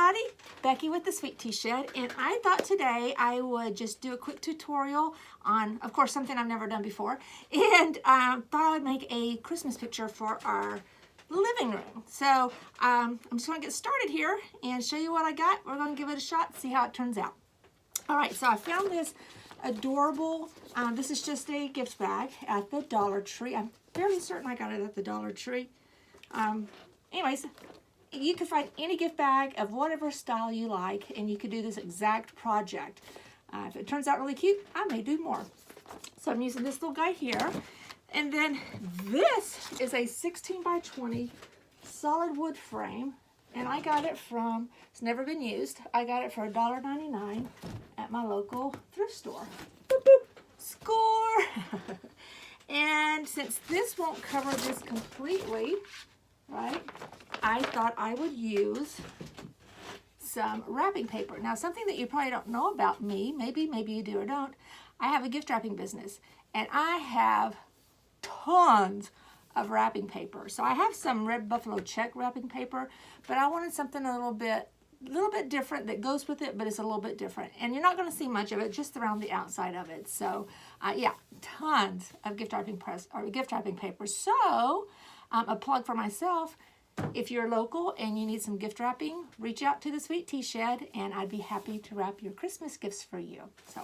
everybody, Becky with the Sweet Tea Shed, and I thought today I would just do a quick tutorial on, of course, something I've never done before, and thought I would make a Christmas picture for our living room. So I'm just going to get started here and show you what I got. We're going to give it a shot, see how it turns out. All right, so I found this adorable, this is just a gift bag at the Dollar Tree. I'm fairly certain I got it at the Dollar Tree. Anyways, you can find any gift bag of whatever style you like, and you could do this exact project. If it turns out really cute, I may do more. So I'm using this little guy here. And then this is a 16 by 20 solid wood frame. And I got it from, it's never been used. I got it for $1.99 at my local thrift store. Boop, boop. Score! And since this won't cover this completely, right, I thought I would use some wrapping paper. Now, something that you probably don't know about me, maybe you do or don't, I have a gift wrapping business, and I have tons of wrapping paper. So I have some Red Buffalo check wrapping paper, but I wanted something a little bit different that goes with it, but it's a little bit different. And you're not going to see much of it, just around the outside of it. So yeah, tons of gift wrapping paper. So a plug for myself, if you're local and you need some gift wrapping, reach out to the Sweet Tea Shed and I'd be happy to wrap your Christmas gifts for you. So,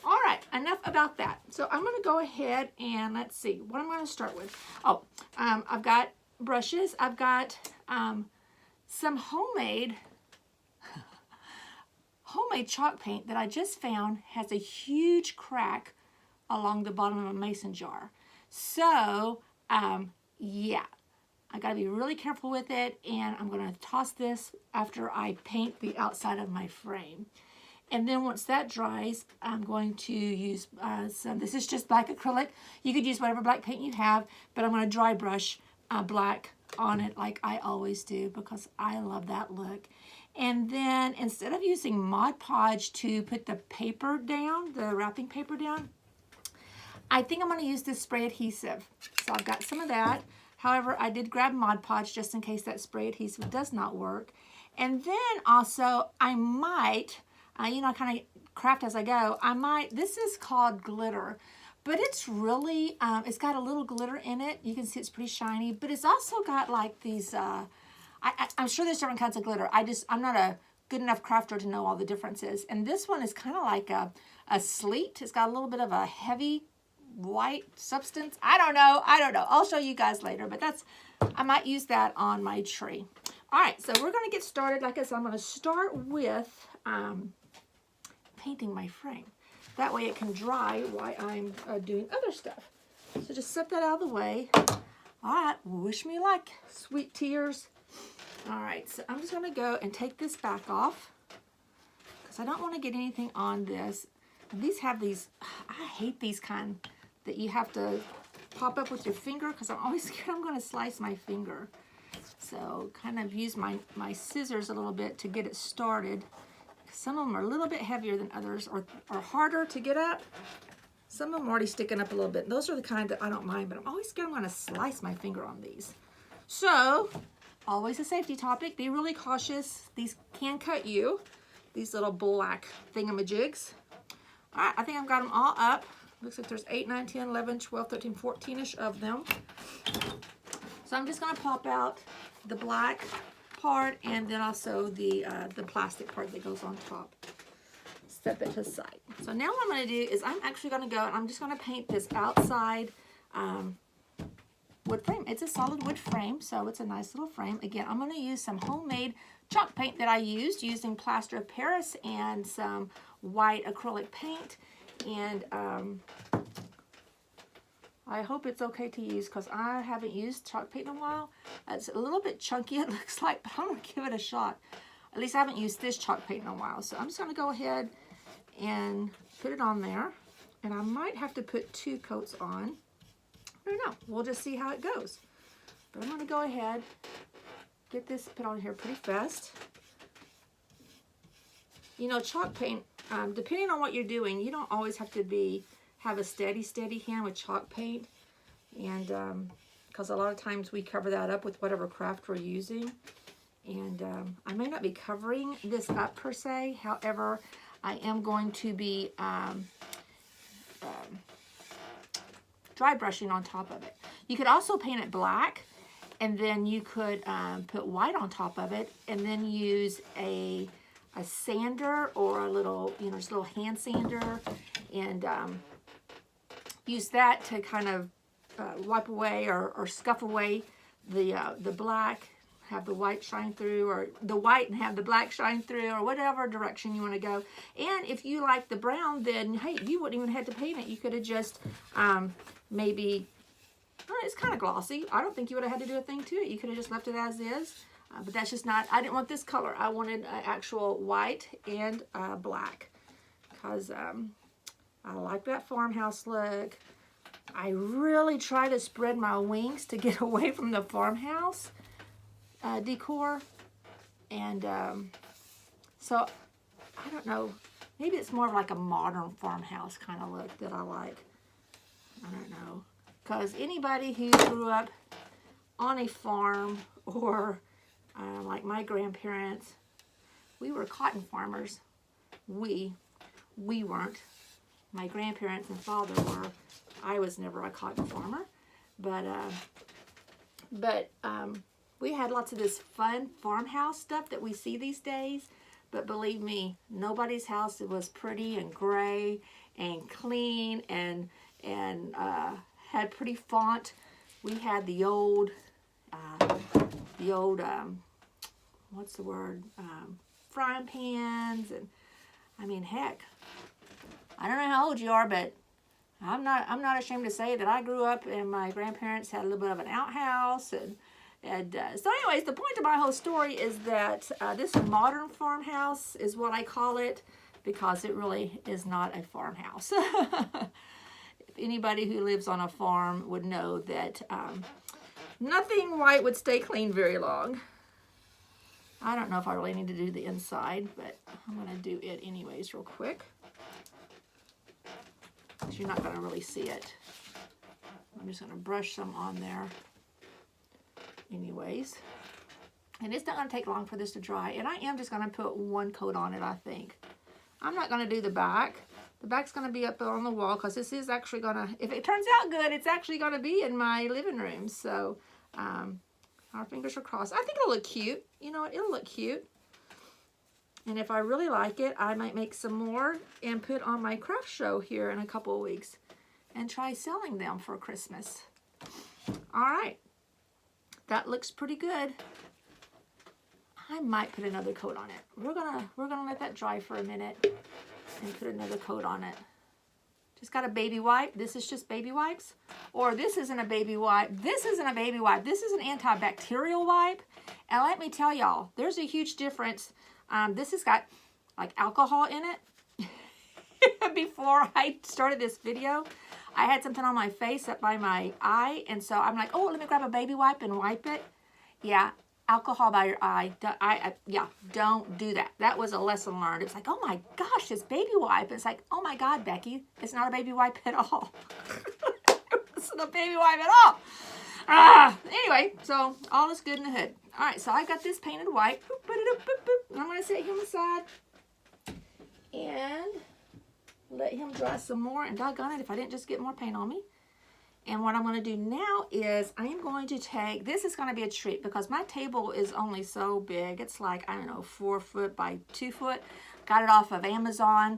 all right, enough about that. So I'm going to go ahead and let's see what I'm going to start with. Oh, I've got brushes. I've got some homemade chalk paint that I just found has a huge crack along the bottom of a mason jar. So, yeah, I gotta be really careful with it, and I'm gonna toss this after I paint the outside of my frame. And then once that dries, I'm going to use this is just black acrylic. You could use whatever black paint you have, but I'm gonna dry brush black on it like I always do because I love that look. And then instead of using Mod Podge to put the paper down, the wrapping paper down, I think I'm going to use this spray adhesive. So I've got some of that. However, I did grab Mod Podge just in case that spray adhesive does not work. And then also I might, kind of craft as I go, this is called glitter. But it's really, it's got a little glitter in it. You can see it's pretty shiny. But it's also got like these, I'm sure there's different kinds of glitter. I'm not a good enough crafter to know all the differences. And this one is kind of like a sleet. It's got a little bit of a heavy white substance. I don't know. I'll show you guys later. But I might use that on my tree. All right, so we're going to get started. Like I said, I'm going to start with painting my frame. That way it can dry while I'm doing other stuff. So just set that out of the way. All right, wish me luck, sweet tears. All right, so I'm just going to go and take this back off because I don't want to get anything on this. And these have these, I hate these kind that you have to pop up with your finger because I'm always scared I'm going to slice my finger. So kind of use my scissors a little bit to get it started. Some of them are a little bit heavier than others or harder to get up. Some of them are already sticking up a little bit. Those are the kind that I don't mind, but I'm always scared I'm going to slice my finger on these. So, always a safety topic. Be really cautious. These can cut you. These little black thingamajigs. All right, I think I've got them all up. Looks like there's 8, 9, 10, 11, 12, 13, 14-ish of them. So I'm just going to pop out the black part and then also the plastic part that goes on top. Step it to the side. So now what I'm going to do is I'm actually going to go and I'm just going to paint this outside wood frame. It's a solid wood frame, so it's a nice little frame. Again, I'm going to use some homemade chalk paint that I used using plaster of Paris and some white acrylic paint. And I hope it's okay to use because I haven't used chalk paint in a while. It's a little bit chunky, it looks like, but I'm going to give it a shot. At least I haven't used this chalk paint in a while. So I'm just going to go ahead and put it on there. And I might have to put 2 coats on. I don't know. We'll just see how it goes. But I'm going to go ahead, get this put on here pretty fast. You know, chalk paint, depending on what you're doing, you don't always have to have a steady hand with chalk paint. And because a lot of times we cover that up with whatever craft we're using. And I may not be covering this up per se. However, I am going to be dry brushing on top of it. You could also paint it black, and then you could put white on top of it, and then use a sander or a little, you know, just a little hand sander, and use that to kind of wipe away or scuff away the black, have the white shine through, or the white and have the black shine through, or whatever direction you want to go. And if you like the brown, then hey, you wouldn't even have to paint it. You could have just maybe, it's kind of glossy. I don't think you would have had to do a thing to it. You could have just left it as is. But that's just not, I didn't want this color. I wanted actual white and black, because I like that farmhouse look. I really try to spread my wings to get away from the farmhouse decor. And so, I don't know, maybe it's more of like a modern farmhouse kind of look that I like. I don't know. Because anybody who grew up on a farm, or like my grandparents, we were cotton farmers. We weren't. My grandparents and father were. I was never a cotton farmer, but we had lots of this fun farmhouse stuff that we see these days. But believe me, nobody's house was pretty and gray and clean and had pretty font. We had the old what's the word? Frying pans, and I mean, heck, I don't know how old you are, but I'm not ashamed to say that I grew up and my grandparents had a little bit of an outhouse, and so anyways, the point of my whole story is that this modern farmhouse is what I call it, because it really is not a farmhouse. Anybody who lives on a farm would know that nothing white would stay clean very long. I don't know if I really need to do the inside, but I'm going to do it anyways real quick, because you're not going to really see it. I'm just going to brush some on there anyways. And it's not going to take long for this to dry. And I am just going to put one coat on it, I think. I'm not going to do the back. The back's going to be up on the wall, because this is actually going to, if it turns out good, it's actually going to be in my living room. So our fingers are crossed. I think it'll look cute. You know what? It'll look cute. And if I really like it, I might make some more and put on my craft show here in a couple of weeks and try selling them for Christmas. All right. That looks pretty good. I might put another coat on it. We're gonna let that dry for a minute and put another coat on it. Just got a baby wipe. This is just baby wipes. Or this isn't a baby wipe. This isn't a baby wipe. This is an antibacterial wipe. And let me tell y'all, there's a huge difference. This has got like alcohol in it. Before I started this video, I had something on my face up by my eye. And so I'm like, oh, let me grab a baby wipe and wipe it. Yeah. Alcohol by your eye. Yeah, don't do that. That was a lesson learned. It's like, oh my gosh, this baby wipe. It's like, oh my God, Becky, it's not a baby wipe at all. It's not a baby wipe at all. Anyway, so all is good in the hood. All right, so I got this painted white. Boop, boop, boop, boop, boop. I'm going to set him aside and let him dry some more. And doggone it, if I didn't just get more paint on me. And what I'm going to do now is I am going to take, this is going to be a treat because my table is only so big. It's like, I don't know, 4 foot by 2 foot. Got it off of Amazon.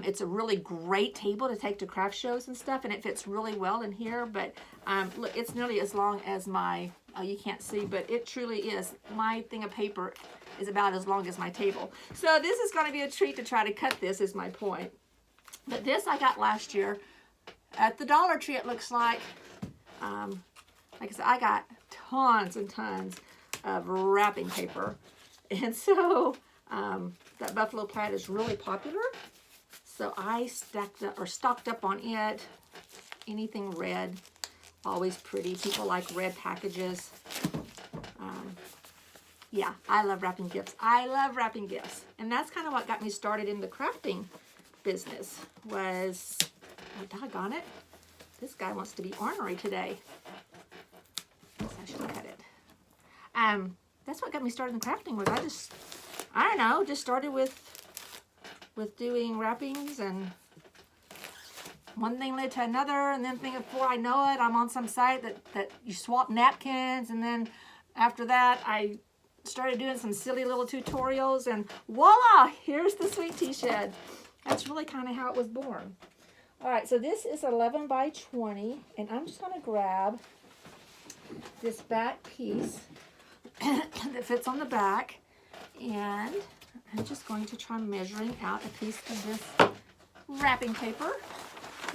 It's a really great table to take to craft shows and stuff, and it fits really well in here. But look, it's nearly as long as my, you can't see, but it truly is. My thing of paper is about as long as my table. So this is going to be a treat to try to cut this, is my point. But this I got last year at the Dollar Tree, it looks like. Like I said, I got tons and tons of wrapping paper. And so that buffalo plaid is really popular. So I stocked up on it. Anything red, always pretty. People like red packages. Yeah, I love wrapping gifts. I love wrapping gifts. And that's kind of what got me started in the crafting business was, oh, doggone it. This guy wants to be ornery today. I should cut it. that's what got me started in crafting. Was I don't know, just started with doing wrappings, and one thing led to another, and then before I know it, I'm on some site that you swap napkins, and then after that, I started doing some silly little tutorials, and voila, here's the Sweet Tea Shed. That's really kind of how it was born. All right, so this is 11 by 20, and I'm just going to grab this back piece that fits on the back, and I'm just going to try measuring out a piece of this wrapping paper,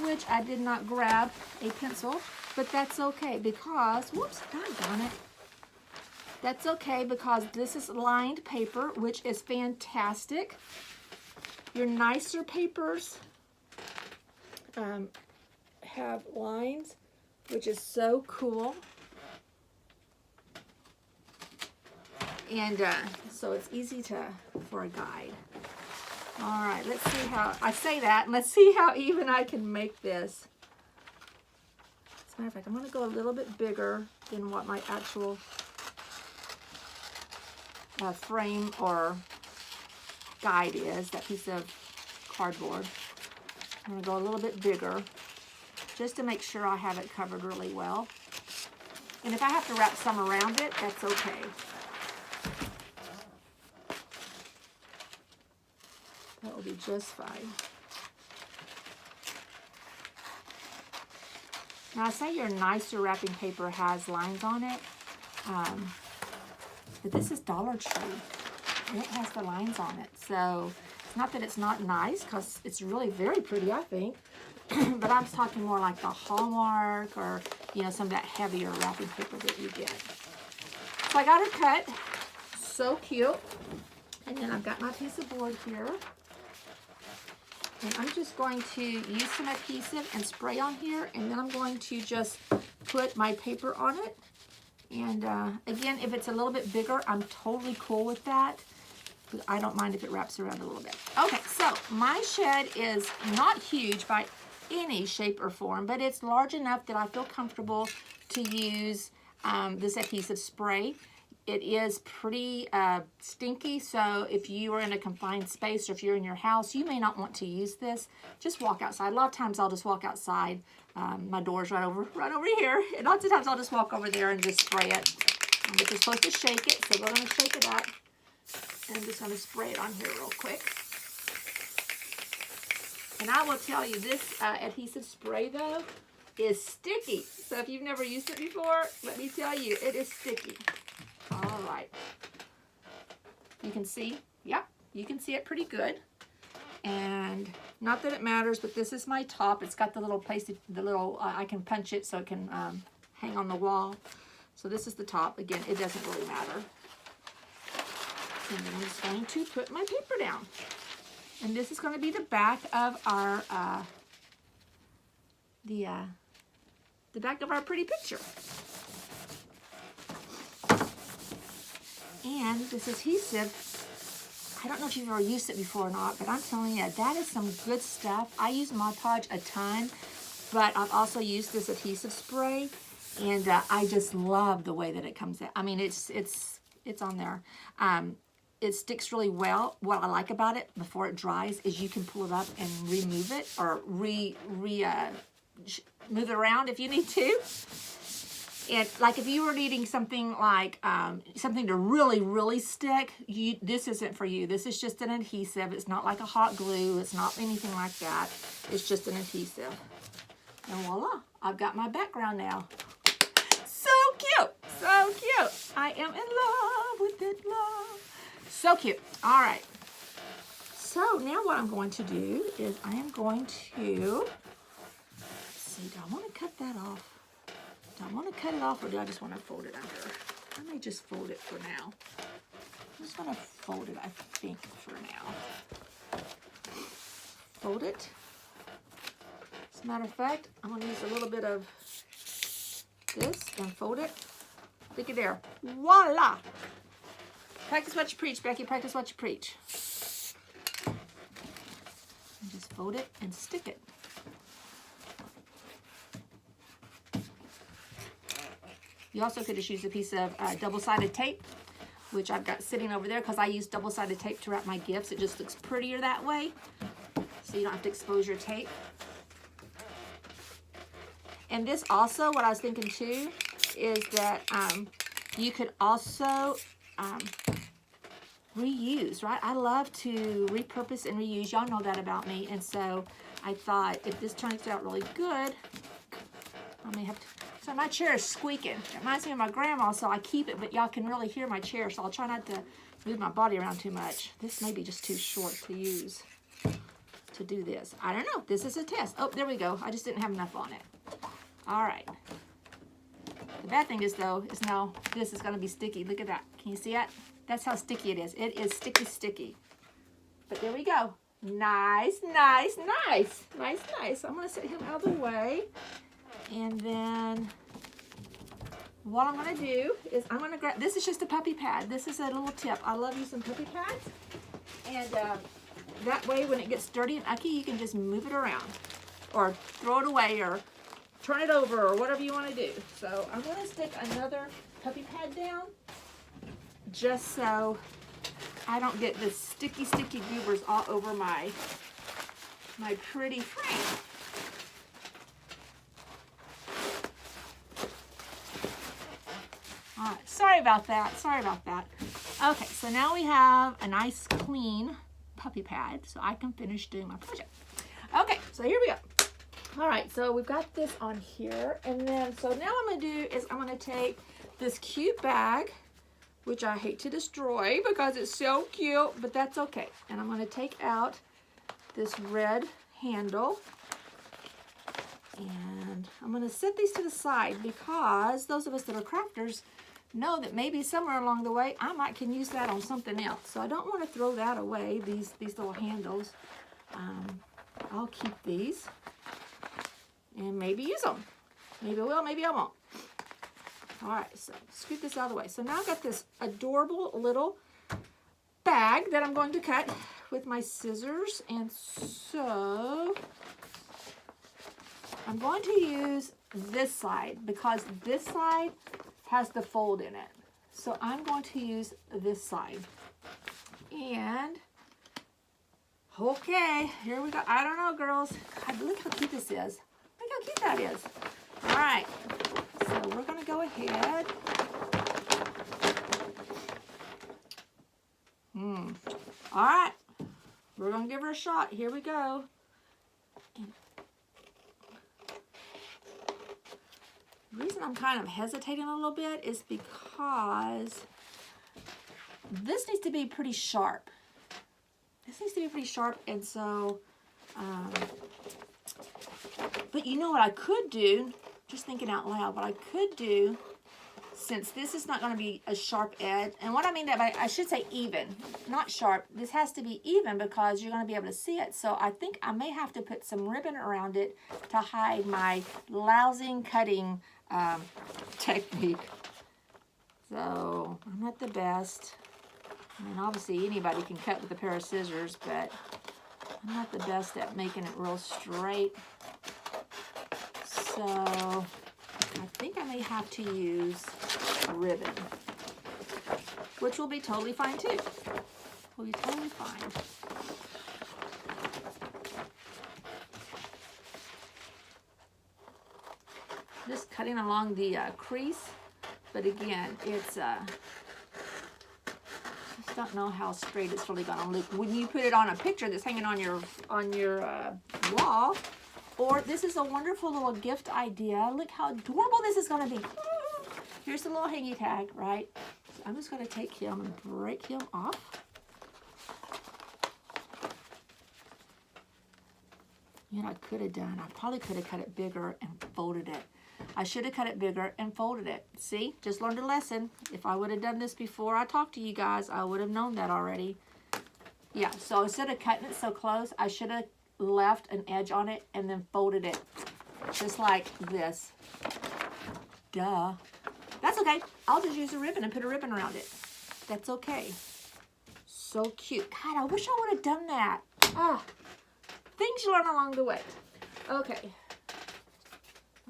which I did not grab a pencil, but that's okay because, whoops, doggone it. That's okay because this is lined paper, which is fantastic. Your nicer papers have lines, which is so cool. And so it's easy for a guide. All right, let's see how, I say that, and let's see how even I can make this. As a matter of fact, I'm going to go a little bit bigger than what my actual frame or guide is, that piece of cardboard. I'm going to go a little bit bigger just to make sure I have it covered really well. And if I have to wrap some around it, that's okay. That will be just fine. Now, I say your nicer wrapping paper has lines on it, but this is Dollar Tree, and it has the lines on it. So it's not that it's not nice, because it's really very pretty, I think. But I'm talking more like the Hallmark or, you know, some of that heavier wrapping paper that you get. So I got it cut. So cute. And then I've got my piece of board here. And I'm just going to use some adhesive and spray on here, and then I'm going to just put my paper on it. And again, if it's a little bit bigger, I'm totally cool with that. But I don't mind if it wraps around a little bit. Okay, so my shed is not huge by any shape or form, but it's large enough that I feel comfortable to use this adhesive spray. It is pretty stinky, so if you are in a confined space or if you're in your house, you may not want to use this. Just walk outside. A lot of times I'll just walk outside. My door's right over here, and lots of times I'll just walk over there and just spray it. But you're supposed to shake it, so we're going to shake it up. And I'm just going to spray it on here real quick. And I will tell you, this adhesive spray, though, is sticky. So if you've never used it before, let me tell you, it is sticky. All right. You can see, yep, you can see it pretty good. And not that it matters, but this is my top. It's got the little place, I can punch it so it can hang on the wall. So this is the top. Again, it doesn't really matter. And then I'm just going to put my paper down. And this is going to be the back of our, the back of our pretty picture. And this adhesive, I don't know if you've ever used it before or not, but I'm telling you, that is some good stuff. I use Mod Podge a ton, but I've also used this adhesive spray, and I just love the way that it comes out. I mean, it's on there. It sticks really well. What I like about it before it dries is you can pull it up and remove it, or move it around if you need to. And like if you were needing something like something to really, really stick, this isn't for you. This is just an adhesive. It's not like a hot glue. It's not anything like that. It's just an adhesive. And voila, I've got my background now. So cute, so cute. I am in love with it, love. So cute. All right. So now what I'm going to do is I am going to, let's see, do I want to cut that off? Do I want to cut it off, or do I just want to fold it under? I may just fold it for now. I'm just going to fold it, I think, for now. Fold it. As a matter of fact, I'm going to use a little bit of this and fold it. Look at there. Voila! Practice what you preach, Becky. Practice what you preach. And just fold it and stick it. You also could just use a piece of double-sided tape, which I've got sitting over there because I use double-sided tape to wrap my gifts. It just looks prettier that way, so you don't have to expose your tape. And this also, what I was thinking too, is that you could also reuse, right? I love to repurpose and reuse. Y'all know that about me. And so I thought if this turns out really good, I may have to. So my chair is squeaking. It reminds me of my grandma, so I keep it, but y'all can really hear my chair, so I'll try not to move my body around too much. This may be just too short to use to do this. I don't know. This is a test. Oh, there we go. I just didn't have enough on it. All right. The bad thing is, though, is now this is going to be sticky. Look at that. Can you see it? That's how sticky it is. It is sticky, sticky. But there we go. Nice, nice, nice. Nice, nice. I'm going to set him out of the way. And then what I'm going to do is I'm going to grab, this is just a puppy pad. This is a little tip. I love using puppy pads. And that way when it gets dirty and ucky, you can just move it around. Or throw it away or turn it over or whatever you want to do. So I'm going to stick another puppy pad down just so I don't get the sticky, sticky goobers all over my pretty frame. All right, sorry about that. Sorry about that. Okay, so now we have a nice clean puppy pad so I can finish doing my project. Okay, so here we go. All right, so we've got this on here, and then, so now what I'm gonna do is I'm gonna take this cute bag, which I hate to destroy because it's so cute, but that's okay. And I'm gonna take out this red handle, and I'm gonna set these to the side because those of us that are crafters know that maybe somewhere along the way I can use that on something else. So I don't want to throw that away, these little handles. I'll keep these and maybe use them. Maybe I will, maybe I won't. All right, so scoot this out of the way. So now I've got this adorable little bag that I'm going to cut with my scissors. And so I'm going to use this side because this side has the fold in it. So I'm going to use this side. And okay, here we go. I don't know, girls. God, look how cute this is. Look how cute that is. All right, so we're gonna go ahead. All right, we're gonna give her a shot. Here we go. The reason I'm kind of hesitating a little bit is because this needs to be pretty sharp. This needs to be pretty sharp, and so, but you know what I could do, just thinking out loud, what I could do, since this is not going to be a sharp edge, and what I mean that by, I should say even, not sharp. This has to be even because you're going to be able to see it. So I think I may have to put some ribbon around it to hide my lousy cutting technique. So I'm not the best. I mean, obviously anybody can cut with a pair of scissors, but I'm not the best at making it real straight. So I think I may have to use ribbon, which will be totally fine too. Will be totally fine. Just cutting along the crease, but again, it's just don't know how straight it's really gonna look when you put it on a picture that's hanging on your wall. Or this is a wonderful little gift idea. Look how adorable this is going to be. Here's the little hangy tag, right? So I'm just going to take him and break him off. You know what I could have done? I probably could have cut it bigger and folded it. I should have cut it bigger and folded it. See? Just learned a lesson. If I would have done this before I talked to you guys, I would have known that already. Yeah, so instead of cutting it so close, I should have left an edge on it and then folded it just like this. Duh. That's okay. I'll just use a ribbon and put a ribbon around it. That's okay. So cute. God, I wish I would have done that. Ah, things you learn along the way. Okay.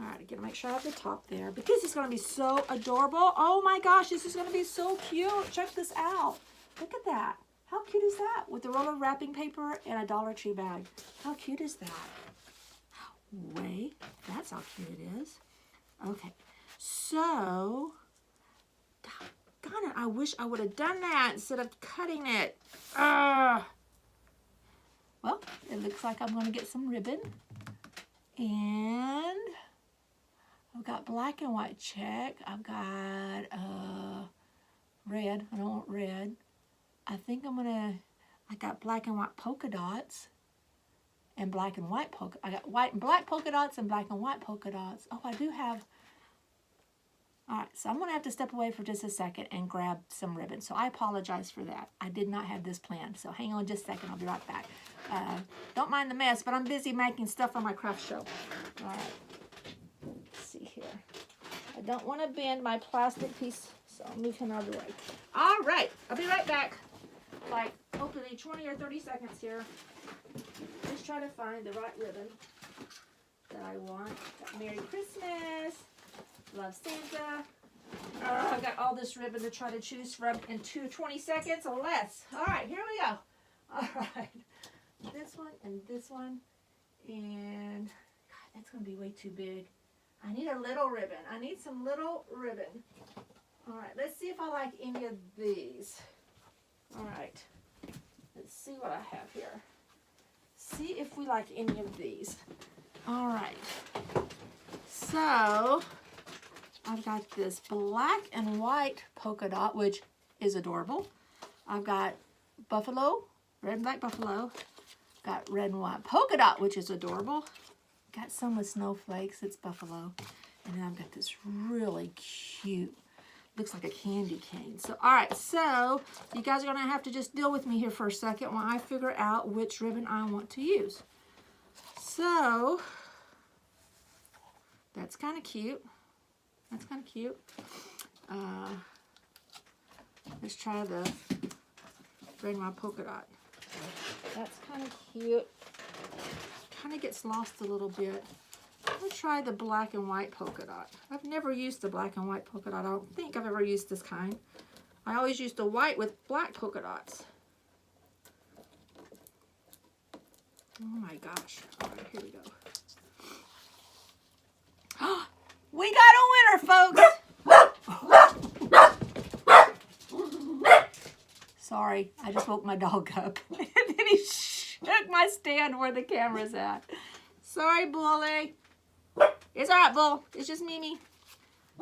All right, I gotta make sure I have the top there. But this is gonna be so adorable. Oh my gosh, this is gonna be so cute. Check this out. Look at that. How cute is that? With a roll of wrapping paper and a Dollar Tree bag. How cute is that? Wait, that's how cute it is. Okay, so, doggone it, I wish I would have done that instead of cutting it. Well, it looks like I'm gonna get some ribbon. And I've got black and white check. I've got red. I don't want red. I think I got black and white polka dots and black and white polka. I got white and black polka dots and black and white polka dots. Oh, I do have. All right, so I'm going to have to step away for just a second and grab some ribbon. So I apologize for that. I did not have this planned. So hang on just a second. I'll be right back. Don't mind the mess, but I'm busy making stuff for my craft show. All right. Let's see here. I don't want to bend my plastic piece, so I'll move him out of the way. All right. I'll be right back. Like, hopefully 20 or 30 seconds here. Just try to find the right ribbon that I want. Got Merry Christmas. Love Santa. I've got all this ribbon to try to choose from in 20 seconds or less. All right, here we go. All right. This one and this one. And, God, that's going to be way too big. I need a little ribbon. I need some little ribbon. All right, let's see if I like any of these. All right. Let's see what I have here. See if we like any of these. All right. So, I've got this black and white polka dot, which is adorable. I've got buffalo, red and black buffalo. Got red and white polka dot, which is adorable. Got some with snowflakes, it's buffalo. And then I've got this really cute, looks like a candy cane. So, all right, so you guys are gonna have to just deal with me here for a second while I figure out which ribbon I want to use. So, that's kind of cute. That's kind of cute. Let's try the red and white polka dot. That's kind of cute. Kind of gets lost a little bit. Let's try the black and white polka dot. I've never used the black and white polka dot. I don't think I've ever used this kind. I always used the white with black polka dots. Oh my gosh. All right, here we go. We got a winner, folks! Sorry, I just woke my dog up. And then he shook my stand where the camera's at. Sorry, Bully. It's all right, Bull. It's just Mimi.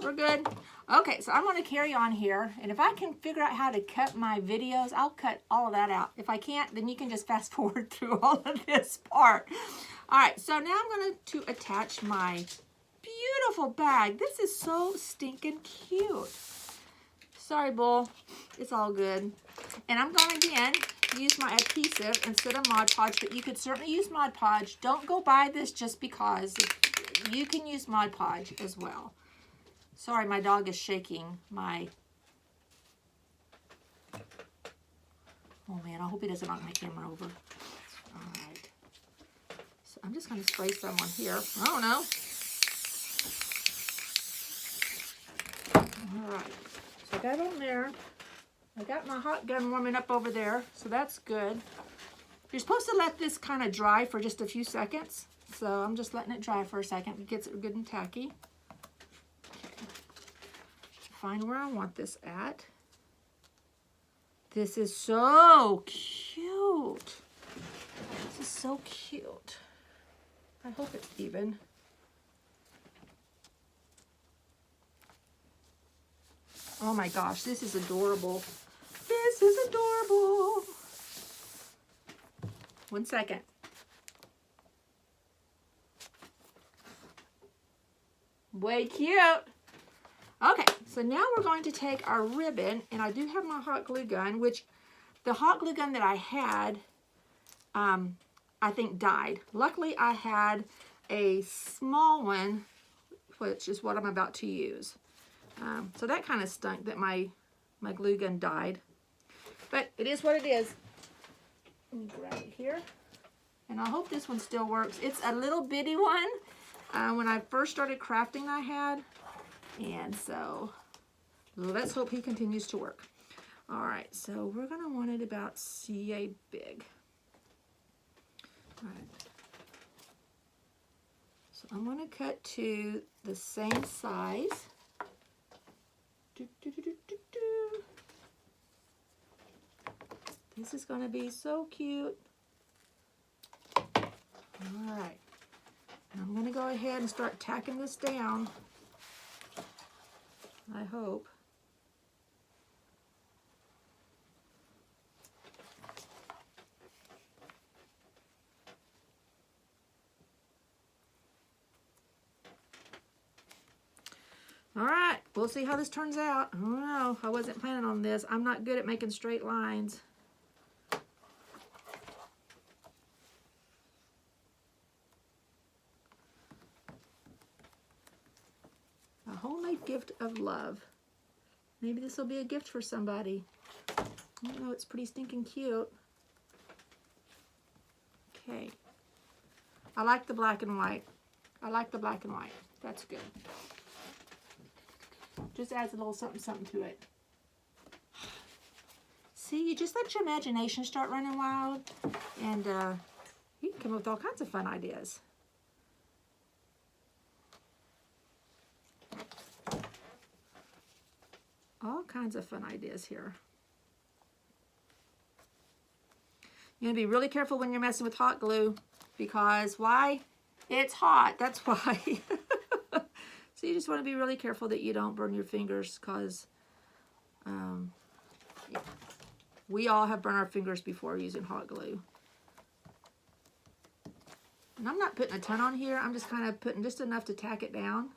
We're good. Okay, so I'm going to carry on here. And if I can figure out how to cut my videos, I'll cut all of that out. If I can't, then you can just fast forward through all of this part. All right, so now I'm going to attach my beautiful bag. This is so stinking cute. Sorry, Bull. It's all good. And I'm going to, again, use my adhesive instead of Mod Podge, but you could certainly use Mod Podge. Don't go buy this just because. You can use Mod Podge as well. Sorry, my dog is shaking my... Oh, man, I hope he doesn't knock my camera over. All right. So I'm just going to spray some on here. Oh, no. All right. So I got it on there. I got my hot gun warming up over there, so that's good. You're supposed to let this kind of dry for just a few seconds. So I'm just letting it dry for a second. It gets it good and tacky. Find where I want this at. This is so cute. This is so cute. I hope it's even. Oh my gosh, this is adorable. This is adorable. 1 second. Way cute. Okay, so now we're going to take our ribbon, and I do have my hot glue gun, which the hot glue gun that I had, I think died. Luckily, I had a small one, which is what I'm about to use. So that kind of stunk that my glue gun died. But it is what it is. Let me grab it here. And I hope this one still works. It's a little bitty one. when I first started crafting I had. And so let's hope he continues to work. All right, so we're gonna want it about CA big. All right. So I'm gonna cut to the same size. This is gonna be so cute. All right, I'm gonna go ahead and start tacking this down. I hope. All right, we'll see how this turns out. I don't know, I wasn't planning on this. I'm not good at making straight lines. A homemade gift of love. Maybe this will be a gift for somebody. I don't know, it's pretty stinking cute. Okay. I like the black and white. I like the black and white. That's good. Just adds a little something, something to it. See, you just let your imagination start running wild, and you can come up with all kinds of fun ideas. All kinds of fun ideas here. You're gonna be really careful when you're messing with hot glue, because why? It's hot, that's why. So you just want to be really careful that you don't burn your fingers, because we all have burned our fingers before using hot glue. And I'm not putting a ton on here, I'm just kind of putting just enough to tack it down.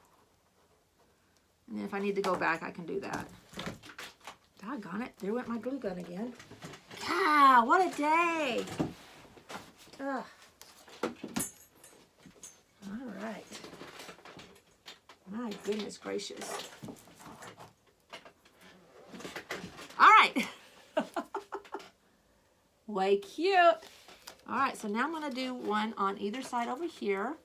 And then if I need to go back, I can do that. Doggone it, there went my glue gun again. Ah, what a day! Ugh. All right. My goodness gracious. All right. Way cute. All right, so now I'm going to do one on either side over here.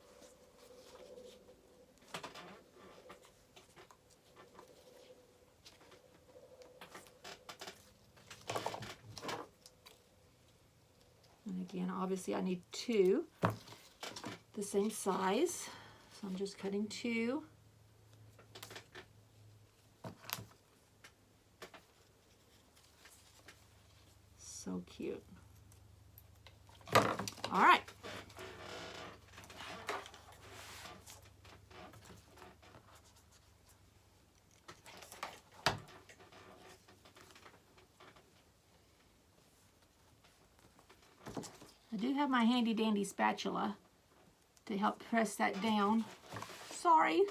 And again, obviously I need two the same size. So I'm just cutting two. So cute. All right. I do have my handy dandy spatula to help press that down. Sorry.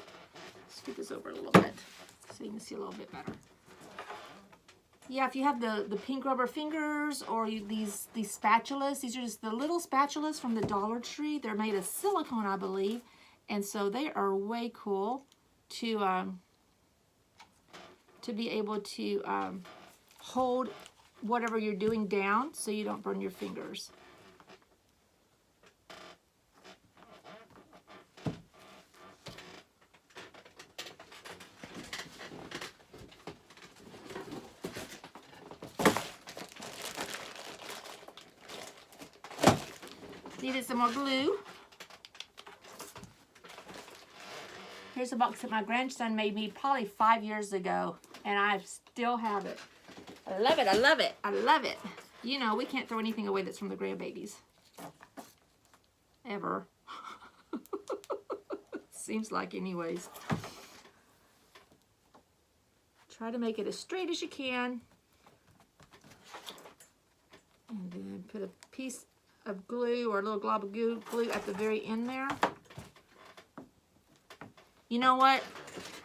Scoot this over a little bit so you can see a little bit better. Yeah, if you have the pink rubber fingers, or these spatulas, these are just the little spatulas from the Dollar Tree. They're made of silicone, I believe, and so they are way cool to be able to hold whatever you're doing down so you don't burn your fingers. Needed some more glue. Here's a box that my grandson made me probably 5 years ago, and I still have it. I love it, I love it, I love it. You know, we can't throw anything away that's from the grandbabies. Ever. Seems like anyways. Try to make it as straight as you can. And then put a piece of glue or a little glob of glue at the very end there. You know what?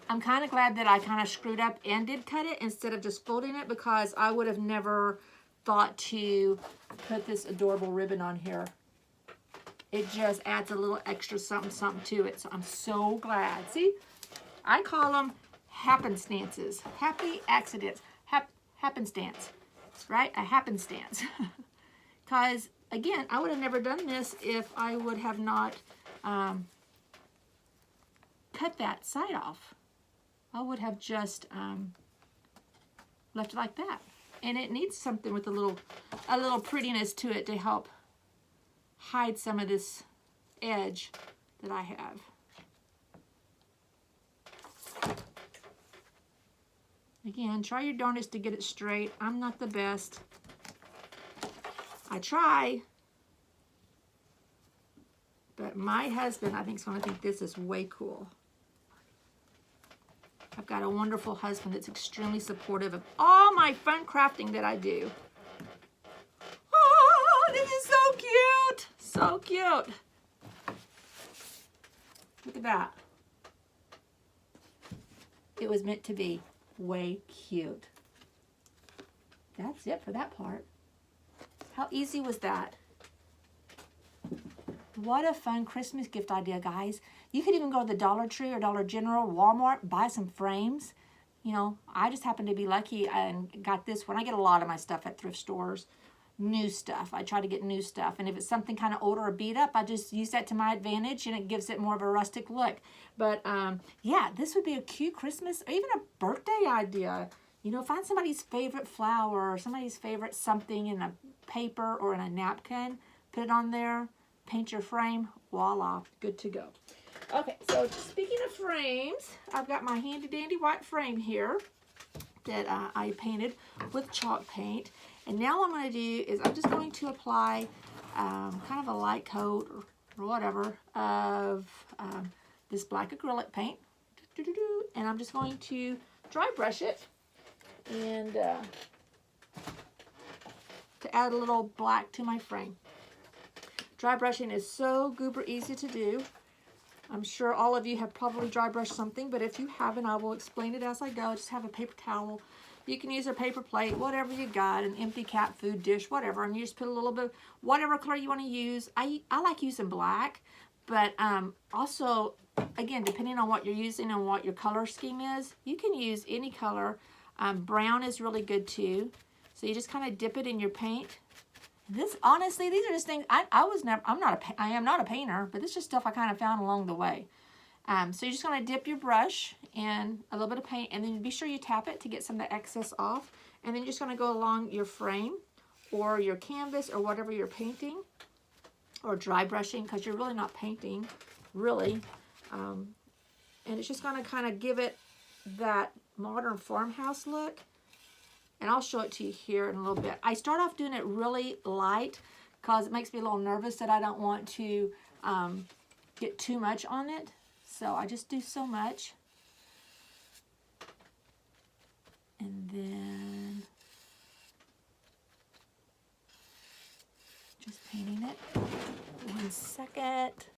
I'm kind of glad that I kind of screwed up and did cut it instead of just folding it, because I would have never thought to put this adorable ribbon on here. It just adds a little extra something, something to it. So I'm so glad. See, I call them happenstances, happy accidents, happenstance, right? A happenstance. Because again, I would have never done this if I would have not cut that side off. I would have just left it like that. And it needs something with a little prettiness to it to help hide some of this edge that I have. Again, try your darndest to get it straight. I'm not the best. I try. But my husband, I think, is going to think this is way cool. I've got a wonderful husband that's extremely supportive of all my fun crafting that I do. Oh, this is so cute. So cute. Look at that. It was meant to be way cute. That's it for that part. How easy was that? What a fun Christmas gift idea, guys. You could even go to the Dollar Tree or Dollar General, Walmart, buy some frames. You know, I just happened to be lucky and got this one. I get a lot of my stuff at thrift stores. New stuff. I try to get new stuff. And if it's something kind of older or beat up, I just use that to my advantage and it gives it more of a rustic look. But yeah, this would be a cute Christmas or even a birthday idea. You know, find somebody's favorite flower or somebody's favorite something in a paper or in a napkin. Put it on there. Paint your frame. Voila. Good to go. Okay, so speaking of frames, I've got my handy dandy white frame here that I painted with chalk paint. And now what I'm going to do is I'm just going to apply kind of a light coat or whatever of this black acrylic paint. And I'm just going to dry brush it and to add a little black to my frame. Dry brushing is so goober easy to do. I'm sure all of you have probably dry brushed something, but if you haven't, I will explain it as I go. Just have a paper towel. You can use a paper plate, whatever you got, an empty cat food dish, whatever, and you just put a little bit, whatever color you want to use. I like using black, but also, again, depending on what you're using and what your color scheme is, you can use any color. Brown is really good too. So you just kind of dip it in your paint. This, honestly, these are just things, I am not a painter, but this is just stuff I kind of found along the way. So you're just going to dip your brush in a little bit of paint, and then be sure you tap it to get some of the excess off. And then you're just going to go along your frame or your canvas or whatever you're painting, or dry brushing, because you're really not painting, really. And it's just going to kind of give it that modern farmhouse look. And I'll show it to you here in a little bit. I start off doing it really light because it makes me a little nervous that I don't want to get too much on it. So I just do so much. And then just painting it. 1 second.